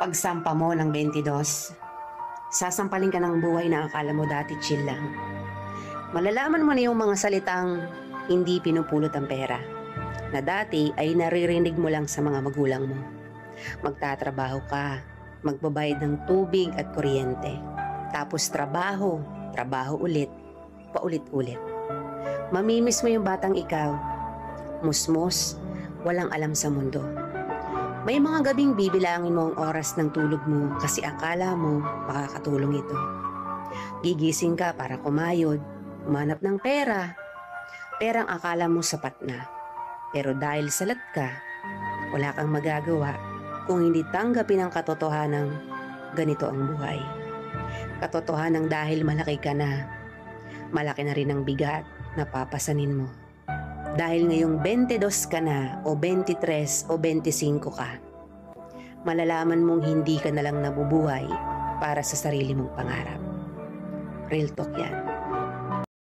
Pagsampa mo ng 22, sasampalin ka ng buhay na akala mo dati chill lang. Malalaman mo na yung mga salitang hindi pinupulot ang pera, na dati ay naririnig mo lang sa mga magulang mo. Magtatrabaho ka, magbabayad ng tubig at kuryente. Tapos trabaho, trabaho ulit, paulit-ulit. Mamimiss mo yung batang ikaw, musmos, walang alam sa mundo. May mga gabing bibilangin mo ang oras ng tulog mo kasi akala mo makakatulong ito. Gigising ka para kumayod, umanap ng pera. Perang akala mo sapat na. Pero dahil salat ka, wala kang magagawa kung hindi tanggapin ang katotohanang ganito ang buhay. Katotohanang dahil malaki ka na, malaki na rin ang bigat na papasanin mo. Dahil ngayong 22 ka na o 23 o 25 ka, malalaman mong hindi ka na lang nabubuhay para sa sarili mong pangarap. Real talk yan.